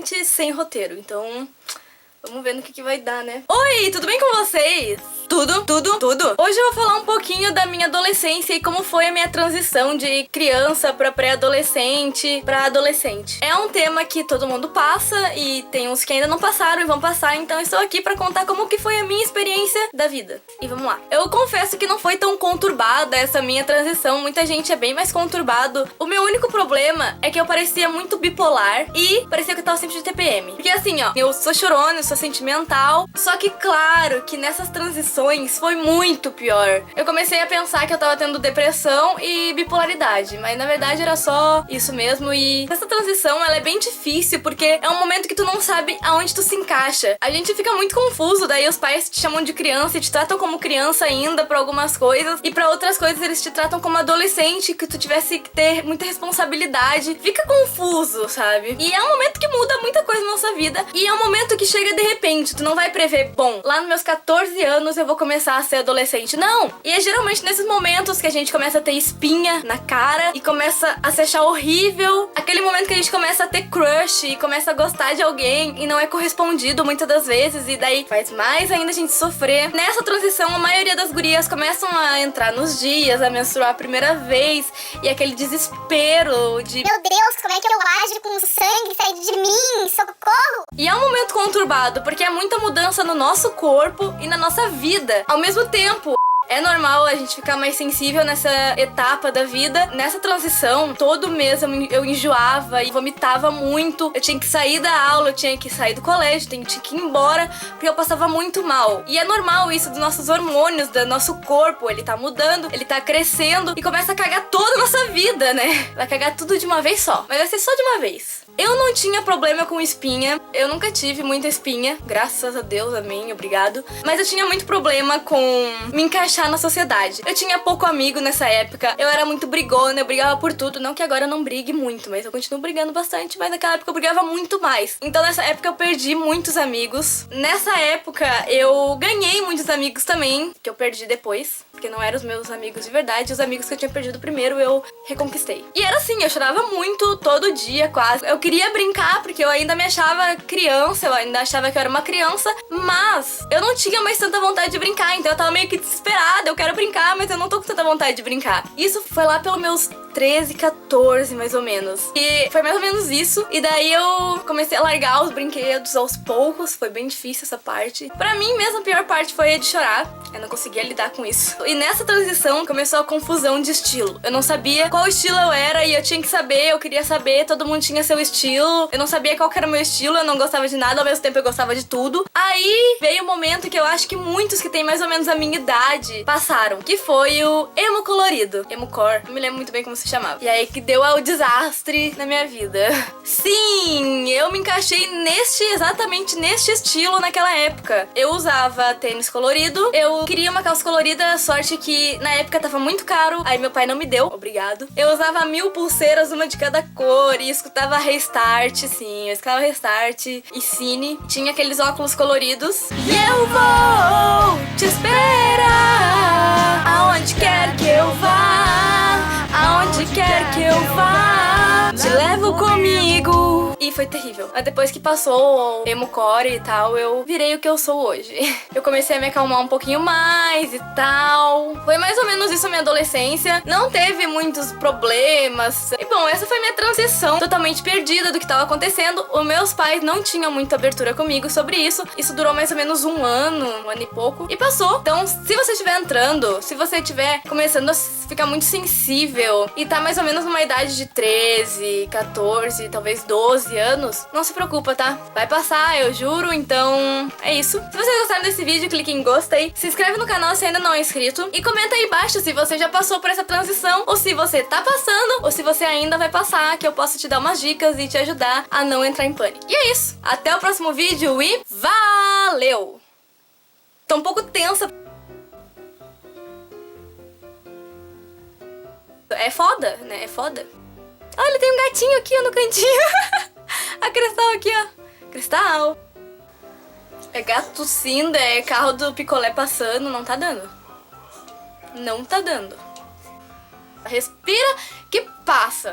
totalmente sem roteiro, então vamos ver no que vai dar, né? Oi, tudo bem com vocês? Tudo. Hoje eu vou falar um pouquinho da minha adolescência e como foi a minha transição de criança pra pré-adolescente pra adolescente. É um tema que todo mundo passa e tem uns que ainda não passaram e vão passar, então eu estou aqui pra contar como que foi a minha experiência da vida. E vamos lá. Eu confesso que não foi tão conturbada essa minha transição, muita gente é bem mais conturbado. O meu único problema é que eu parecia muito bipolar e parecia que eu tava sempre de TPM. Porque assim, ó, eu sou chorona, eu sou sentimental, só que claro que nessas transições foi muito pior. Eu comecei a pensar que eu tava tendo depressão e bipolaridade, mas na verdade era só isso mesmo. E essa transição, ela é bem difícil porque é um momento que tu não sabe aonde tu se encaixa. A gente fica muito confuso, daí os pais te chamam de criança e te tratam como criança ainda pra algumas coisas, e pra outras coisas eles te tratam como adolescente, que tu tivesse que ter muita responsabilidade. Fica confuso, sabe? E é um momento que muda muita coisa na nossa vida, e é um momento que chega de repente, tu não vai prever, bom, lá nos meus 14 anos eu vou começar a ser adolescente. Não! E é geralmente nesses momentos que a gente começa a ter espinha na cara e começa a se achar horrível. Aquele momento que a gente começa a ter crush e começa a gostar de alguém e não é correspondido muitas das vezes, e daí faz mais ainda a gente sofrer. Nessa transição, a maioria das gurias começam a entrar nos dias, a menstruar a primeira vez, e aquele desespero de meu Deus, como é que eu ajo com o sangue saindo de mim? Socorro! E é um momento conturbado, porque é muita mudança no nosso corpo e na nossa vida ao mesmo tempo. É normal a gente ficar mais sensível nessa etapa da vida. Nessa transição, todo mês eu enjoava e vomitava muito. Eu tinha que sair da aula, eu tinha que sair do colégio, tinha que ir embora, porque eu passava muito mal. E é normal isso dos nossos hormônios, do nosso corpo. Ele tá mudando, ele tá crescendo e começa a cagar toda a nossa vida, né? Vai cagar tudo de uma vez só, mas vai ser só de uma vez. Eu não tinha problema com espinha, eu nunca tive muita espinha, graças a Deus, amém, obrigado. Mas eu tinha muito problema com me encaixar na sociedade. Eu tinha pouco amigo nessa época, eu era muito brigona, eu brigava por tudo. Não que agora eu não brigue muito, mas eu continuo brigando bastante, mas naquela época eu brigava muito mais. Então nessa época eu perdi muitos amigos. Nessa época eu ganhei muitos amigos também, que eu perdi depois, porque não eram os meus amigos de verdade. Os amigos que eu tinha perdido primeiro eu reconquistei. E era assim, eu chorava muito, todo dia quase. Eu queria brincar, porque eu ainda me achava criança, eu ainda achava que eu era uma criança, mas eu não tinha mais tanta vontade de brincar, então eu tava meio que desesperada. Eu quero brincar, mas eu não tô com tanta vontade de brincar. Isso foi lá pelos meus 13, 14, mais ou menos. E foi mais ou menos isso. E daí eu comecei a largar os brinquedos aos poucos. Foi bem difícil essa parte. Pra mim mesmo, a pior parte foi a de chorar. Eu não conseguia lidar com isso. E nessa transição começou a confusão de estilo. Eu não sabia qual estilo eu era e eu tinha que saber, eu queria saber. Todo mundo tinha seu estilo. Eu não sabia qual que era o meu estilo, eu não gostava de nada, ao mesmo tempo eu gostava de tudo. Aí veio um momento que eu acho que muitos que têm mais ou menos a minha idade passaram, que foi o emo colorido. Emo core. Não me lembro muito bem como se chamava. E aí que deu o desastre na minha vida. Sim, eu me encaixei exatamente neste estilo naquela época. Eu usava tênis colorido, eu queria uma calça colorida, sorte que na época tava muito caro, aí meu pai não me deu, obrigado. Eu usava 1000 pulseiras, uma de cada cor, e escutava Restart, sim, eu escutava Restart e Cine. Tinha aqueles óculos coloridos. E eu vou te esperar aonde quer que eu vá, aonde quer que eu vá, te levo comigo. E foi terrível. Mas depois que passou o emo core e tal, eu virei o que eu sou hoje. Eu comecei a me acalmar um pouquinho mais e tal. Foi mais ou menos isso a minha adolescência. Não teve muitos problemas. E bom, essa foi minha transição totalmente perdida do que estava acontecendo. Os meus pais não tinham muita abertura comigo sobre isso. Isso durou mais ou menos um ano e pouco. E passou. Então, se você estiver entrando, se você estiver começando a ficar muito sensível e tá mais ou menos numa idade de 13, 14, talvez 12 anos, não se preocupa, tá? Vai passar, eu juro. Então, é isso. Se vocês gostaram desse vídeo, clique em gostei. Se inscreve no canal se ainda não é inscrito. E comenta aí embaixo se você já passou por essa transição, ou se você tá passando, ou se você ainda vai passar, que eu posso te dar umas dicas e te ajudar a não entrar em pânico. E é isso. Até o próximo vídeo e valeu! Tô um pouco tensa. É foda, né? É foda. Olha, tem um gatinho aqui ó, no cantinho. A Cristal aqui, ó. Cristal. É gato tossindo, é carro do picolé passando. Não tá dando. Não tá dando. Respira que passa.